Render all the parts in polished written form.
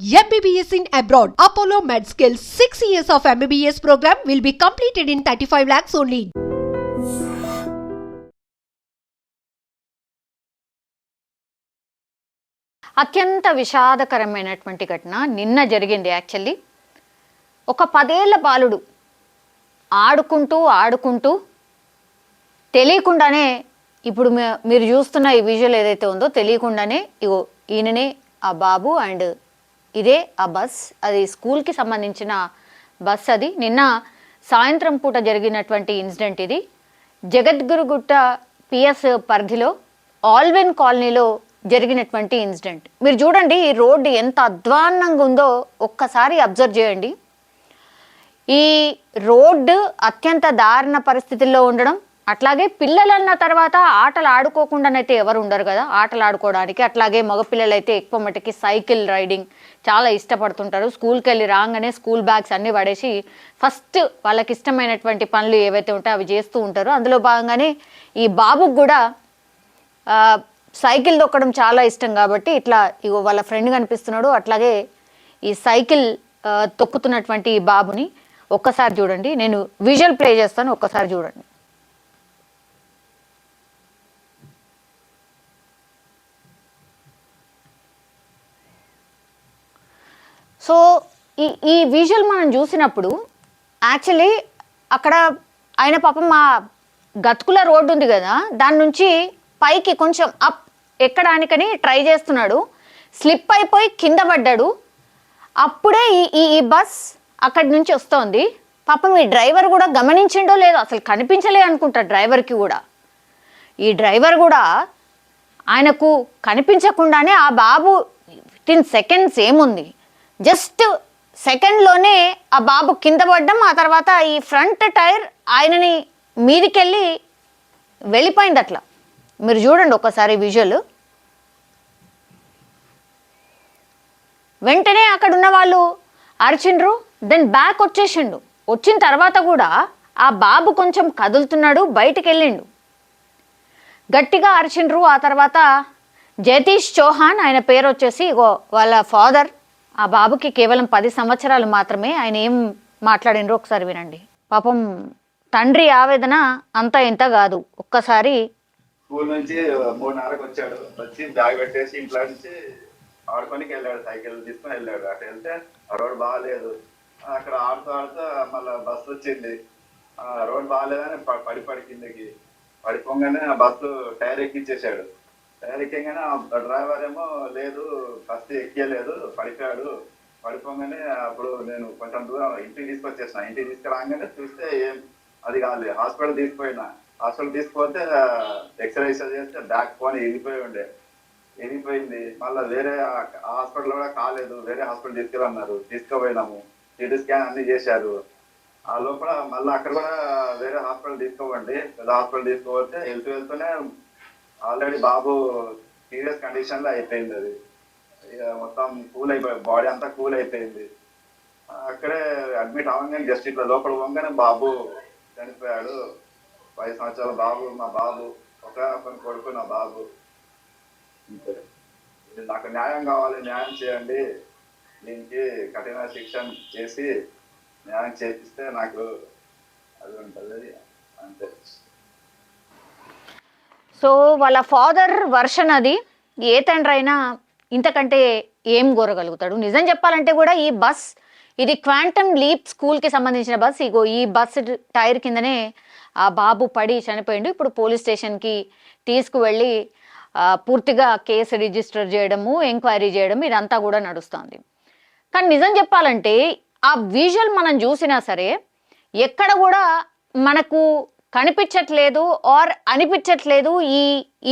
MBBS in abroad. Apollo MedSkill 6 years of MBBS program will be completed in 35 lakhs only. అత్యంత విషాదకరమైనటువంటి ఘటన నిన్న జరిగింది. Actually ఒక 10 ఏళ్ల బాలుడు ఆడుకుంటూ తెలియకుండానే ఇప్పుడు మీరు చూస్తున్న ఈ విజువల్ ఏదైతే ఉందో తెలియకుండానే ఇగో ఈయననే ఆ బాబు అండ్ ఇదే ఆ బస్, అది స్కూల్కి సంబంధించిన బస్. అది నిన్న సాయంత్రం పూట జరిగినటువంటి ఇన్సిడెంట్. ఇది జగద్గురుగుట్ట పిఎస్ పరిధిలో ఆల్వెన్ కాలనీలో జరిగినటువంటి ఇన్సిడెంట్. మీరు చూడండి ఈ రోడ్డు ఎంత అధ్వాన్నంగా ఉందో ఒక్కసారి అబ్జర్వ్ చేయండి. ఈ రోడ్డు అత్యంత దారుణ పరిస్థితుల్లో ఉండడం, అట్లాగే పిల్లలన్న తర్వాత ఆటలు ఆడుకోకుండానైతే ఎవరు ఉండరు కదా ఆటలు ఆడుకోవడానికి. అట్లాగే మగపిల్లలైతే ఎక్కువ మటుకి సైకిల్ రైడింగ్ చాలా ఇష్టపడుతుంటారు. స్కూల్కి వెళ్ళి రాగానే స్కూల్ బ్యాగ్స్ అన్నీ పడేసి ఫస్ట్ వాళ్ళకి ఇష్టమైనటువంటి పనులు ఏవైతే ఉంటాయో అవి చేస్తూ ఉంటారు. అందులో భాగంగానే ఈ బాబుకు కూడా సైకిల్ తొక్కడం చాలా ఇష్టం కాబట్టి ఇట్లా ఇగో వాళ్ళ ఫ్రెండ్ కనిపిస్తున్నాడు. అట్లాగే ఈ సైకిల్ తొక్కుతున్నటువంటి ఈ బాబుని ఒక్కసారి చూడండి. నేను విజువల్ ప్లే చేస్తాను, ఒక్కసారి చూడండి. సో ఈ విజువల్ మనం చూసినప్పుడు యాక్చువల్లీ అక్కడ ఆయన పాపం మా గతుకుల రోడ్డు ఉంది కదా, దాని నుంచి పైకి కొంచెం అప్ ఎక్కడానికని ట్రై చేస్తున్నాడు. స్లిప్ అయిపోయి కింద పడ్డాడు. అప్పుడే ఈ బస్ అక్కడి నుంచి వస్తోంది. పాపం ఈ డ్రైవర్ కూడా గమనించిండో లేదో, అసలు కనిపించలే అనుకుంటా డ్రైవర్కి కూడా. ఈ డ్రైవర్ కూడా ఆయనకు కనిపించకుండానే ఆ బాబు వితిన్ సెకండ్స్ ఏముంది, జస్ట్ సెకండ్లోనే ఆ బాబు కింద పడ్డం, ఆ తర్వాత ఈ ఫ్రంట్ టైర్ ఆయనని మీదికెళ్ళి వెళ్ళిపోయింది. అట్లా మీరు చూడండి ఒకసారి విజువల్. వెంటనే అక్కడ ఉన్న వాళ్ళు అరిచిండ్రు, దెన్ బ్యాక్ వచ్చేసిండు. వచ్చిన తర్వాత కూడా ఆ బాబు కొంచెం కదులుతున్నాడు, బయటికి వెళ్ళిండు. గట్టిగా అరిచిండ్రు. ఆ తర్వాత జతీష్ చౌహాన్ ఆయన పేరు వచ్చేసి వాళ్ళ ఫాదర్. ఆ బాబుకి కేవలం 10 సంవత్సరాలు మాత్రమే. ఆయన ఏం మాట్లాడినరో ఒకసారి వినండి. పాపం తండ్రి ఆవేదన అంతా ఇంత కాదు. ఒక్కసారి స్కూల్ నుంచి 3:30కి వచ్చాడు. వచ్చి బ్యాగ్ పెట్టేసి ఇంట్లో నుంచి ఆడుకోనికి వెళ్ళాడు, సైకిల్ తీసుకొని వెళ్ళాడు. అక్కడ వెళ్తే ఆ రోడ్ బాగాలేదు. అక్కడ ఆడుతూ మళ్ళీ బస్సు వచ్చింది. రోడ్ బాగాలేదని పడి కిందకి పడిపోగానే ఆ బస్సు టైర్ ఎక్కించేసాడు. టైర్ ఎక్కగానే ఆ డ్రైవర్ ఏమో లేదు బస్సు ఎక్కలేదు, పడిపోగానే అప్పుడు నేను కొంచెం దూరం ఇంటికి తీసుకొచ్చేసిన. ఇంటికి తీసుకురాగానే చూస్తే ఏం అది కాదు. హాస్పిటల్ తీసుకుపోతే ఎక్స్రే చేస్తే బ్యాక్ పోని వెళ్ళిపోయింది. మళ్ళీ వేరే హాస్పిటల్ కూడా కాలేదు, వేరే హాస్పిటల్ తీసుకెళ్ళన్నారు. తీసుకుపోయినాము, సిటీ స్కాన్ అన్ని చేశారు. ఆ లోపల మళ్ళీ అక్కడ కూడా వేరే హాస్పిటల్ తీసుకోవండి, పెద్ద హాస్పిటల్ తీసుకోపోతే వెళ్తూనే ఆల్రెడీ బాబు సీరియస్ కండిషన్ లో అయిపోయింది. అది మొత్తం కూల్ అయిపోయింది, బాడీ అంతా కూల్ అయిపోయింది. అక్కడే అడ్మిట్ అవ్వగానే జస్ట్ ఇట్లా లోపల పోగానే బాబు చనిపోయాడు. 5 సంవత్సరాల బాబు, మా బాబు, ఒక కొడుకు నా బాబు. నాకు న్యాయం కావాలి, న్యాయం చేయండి. దీనికి కఠిన శిక్ష చేసి న్యాయం చేపిస్తే నాకు అది ఉంటుంది అంతే. సో వాళ్ళ ఫాదర్ వర్షన్ అది. ఏ తండ్రి అయినా ఇంతకంటే ఏం కోరగలుగుతాడు? నిజం చెప్పాలంటే కూడా ఈ బస్ ఇది క్వాంటమ్ లీప్ స్కూల్కి సంబంధించిన బస్. ఇగో ఈ బస్ టైర్ కిందనే ఆ బాబు పడి చనిపోయిండు. ఇప్పుడు పోలీస్ స్టేషన్కి తీసుకువెళ్ళి పూర్తిగా కేసు రిజిస్టర్ చేయడము, ఎంక్వైరీ చేయడం ఇదంతా కూడా నడుస్తుంది. కానీ నిజం చెప్పాలంటే ఆ విజువల్ మనం చూసినా సరే ఎక్కడ కూడా మనకు కనిపించట్లేదు ఆర్ అనిపించట్లేదు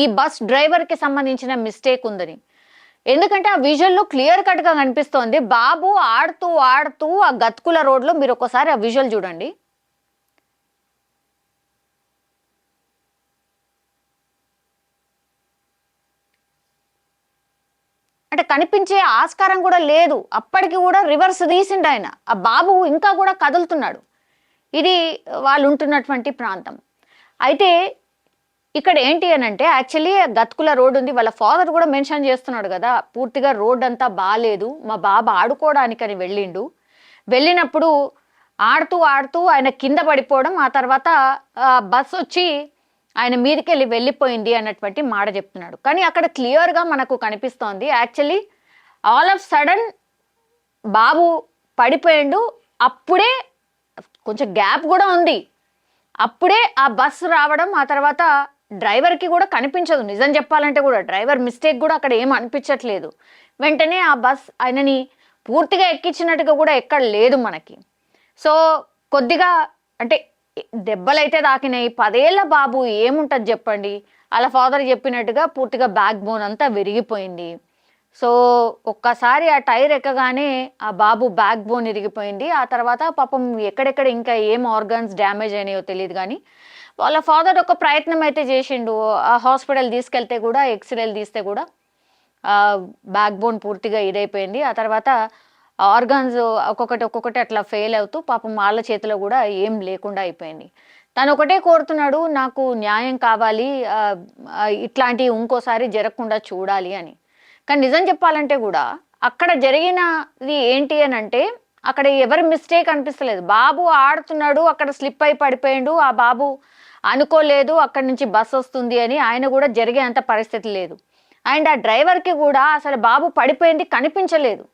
ఈ బస్ డ్రైవర్కి సంబంధించిన మిస్టేక్ ఉందని. ఎందుకంటే ఆ విజువల్లో క్లియర్ కట్గా కనిపిస్తోంది బాబు ఆడుతూ ఆ గతుకుల రోడ్లో. మీరు ఒకసారి ఆ విజువల్ చూడండి. అంటే కనిపించే ఆస్కారం కూడా లేదు. అప్పటికి కూడా రివర్స్ తీసిండు ఆయన. ఆ బాబు ఇంకా కూడా కదులుతున్నాడు. ఇది వాళ్ళు ఉంటున్నటువంటి ప్రాంతం. అయితే ఇక్కడ ఏంటి అని అంటే యాక్చువల్లీ గతుకుల రోడ్ ఉంది, వాళ్ళ ఫాదర్ కూడా మెన్షన్ చేస్తున్నాడు కదా, పూర్తిగా రోడ్ అంతా బాగాలేదు, మా బాబు ఆడుకోవడానికని వెళ్ళినప్పుడు ఆడుతూ ఆడుతూ ఆయన కింద పడిపోవడం, ఆ తర్వాత బస్ వచ్చి ఆయన మీదకి వెళ్ళిపోయింది అన్నటువంటి మాట చెప్తున్నాడు. కానీ అక్కడ క్లియర్గా మనకు కనిపిస్తోంది యాక్చువల్లీ ఆల్ ఆఫ్ సడన్ బాబు పడిపోయిండు, అప్పుడే కొంచెం గ్యాప్ కూడా ఉంది, అప్పుడే ఆ బస్సు రావడం, ఆ తర్వాత డ్రైవర్కి కూడా కనిపించదు, నిజం చెప్పాలంటే కూడా డ్రైవర్ మిస్టేక్ కూడా అక్కడ ఏం అనిపించట్లేదు. వెంటనే ఆ బస్ ఆయనని పూర్తిగా ఎక్కించినట్టుగా కూడా ఎక్కడ లేదు మనకి. సో కొద్దిగా అంటే దెబ్బలైతే తాకినాయి, 10 ఏళ్ల బాబు ఏముంటుంది చెప్పండి, అలా ఫాదర్ చెప్పినట్టుగా పూర్తిగా బ్యాక్ బోన్ అంతా విరిగిపోయింది. సో ఒక్కసారి ఆ టైర్ ఎక్కగానే ఆ బాబు బ్యాక్ బోన్ ఇరిగిపోయింది. ఆ తర్వాత పాపం ఎక్కడెక్కడ ఇంకా ఏం ఆర్గన్స్ డ్యామేజ్ అయినాయో తెలియదు, కానీ వాళ్ళ ఫాదర్ ఒక ప్రయత్నం అయితే చేసిండు. ఆ హాస్పిటల్ తీసుకెళ్తే కూడా ఎక్స్రేలు తీస్తే కూడా బ్యాక్ బోన్ పూర్తిగా ఇదైపోయింది. ఆ తర్వాత ఆర్గాన్స్ ఒక్కొక్కటి అట్లా ఫెయిల్ అవుతూ పాపం వాళ్ళ చేతిలో కూడా ఏం లేకుండా అయిపోయింది. తను ఒకటే కోరుతున్నాడు, నాకు న్యాయం కావాలి, ఇట్లాంటివి ఇంకోసారి జరగకుండా చూడాలి అని. కానీ నిజం చెప్పాలంటే కూడా అక్కడ జరిగినది ఏంటి అని అంటే అక్కడ ఎవరి మిస్టేక్ అనిపిస్తలేదు. బాబు ఆడుతున్నాడు, అక్కడ స్లిప్ అయి పడిపోయాడు, ఆ బాబు అనుకోలేదు అక్కడి నుంచి బస్ వస్తుంది అని, ఆయన కూడా జరిగే అంత పరిస్థితి లేదు. అండ్ ఆ డ్రైవర్కి కూడా అసలు బాబు పడిపోయింది కనిపించలేదు,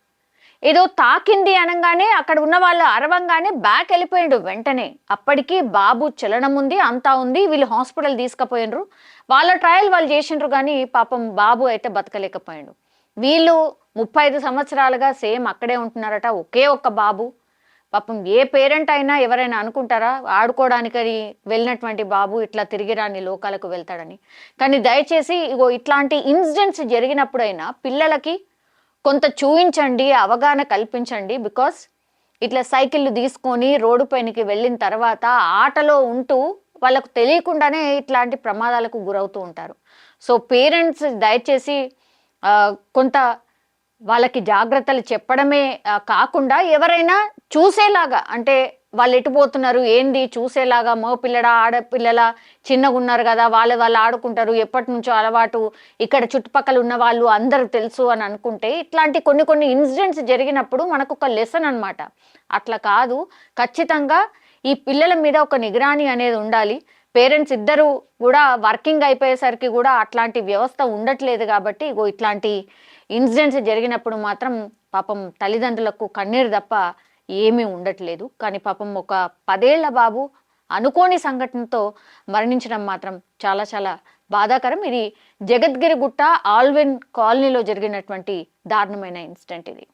ఏదో తాకింది అనగానే అక్కడ ఉన్న వాళ్ళు అరవంగానే బ్యాక్ వెళ్ళిపోయిండు వెంటనే. అప్పటికి బాబు చలనం ఉంది, అంతా ఉంది, వీళ్ళు హాస్పిటల్ తీసుకుపోయినరు, వాళ్ళ ట్రయల్ వాళ్ళు చేసిండ్రు, కానీ పాపం బాబు అయితే బతకలేకపోయాడు. వీళ్ళు 35 సంవత్సరాలుగా సేమ్ అక్కడే ఉంటున్నారట, ఒకే ఒక్క బాబు. పాపం ఏ పేరెంట్ అయినా ఎవరైనా అనుకుంటారా ఆడుకోవడానికని వెళ్ళినటువంటి బాబు ఇట్లా తిరిగి రాని లోకాలకు వెళ్తాడని. కానీ దయచేసి ఇగో ఇట్లాంటి ఇన్సిడెంట్స్ జరిగినప్పుడైనా పిల్లలకి కొంత చూయించండి, అవగాహన కల్పించండి. బికాస్ ఇట్లా సైకిళ్ళు తీసుకొని రోడ్డు పైనకి వెళ్ళిన తర్వాత ఆటలో ఉంటూ వాళ్ళకు తెలియకుండానే ఇట్లాంటి ప్రమాదాలకు గురవుతూ ఉంటారు. సో పేరెంట్స్ దయచేసి కొంత వాళ్ళకి జాగ్రత్తలు చెప్పడమే కాకుండా ఎవరైనా చూసేలాగా, అంటే వాళ్ళు ఎటుపోతున్నారు ఏంది చూసేలాగా, మగపిల్లడా ఆడపిల్లల చిన్నగా ఉన్నారు కదా, వాళ్ళు ఆడుకుంటారు, ఎప్పటి నుంచో అలవాటు, ఇక్కడ చుట్టుపక్కల ఉన్న వాళ్ళు అందరూ తెలుసు అని అనుకుంటే ఇట్లాంటి కొన్ని ఇన్సిడెంట్స్ జరిగినప్పుడు మనకు ఒక లెసన్ అనమాట. అట్లా కాదు, ఖచ్చితంగా ఈ పిల్లల మీద ఒక నిగరాని అనేది ఉండాలి. పేరెంట్స్ ఇద్దరు కూడా వర్కింగ్ అయిపోయేసరికి కూడా అట్లాంటి వ్యవస్థ ఉండట్లేదు. కాబట్టి ఇట్లాంటి ఇన్సిడెంట్స్ జరిగినప్పుడు మాత్రం పాపం తల్లిదండ్రులకు కన్నీరు తప్ప ఏమీ ఉండట్లేదు. కానీ పాపం ఒక 10 ఏళ్ల బాబు అనుకోని సంఘటనతో మరణించడం మాత్రం చాలా చాలా బాధాకరం. ఇది జగద్గిరిగుట్ట ఆల్విన్ కాలనీలో జరిగినటువంటి దారుణమైన ఇన్సిడెంట్ ఇది.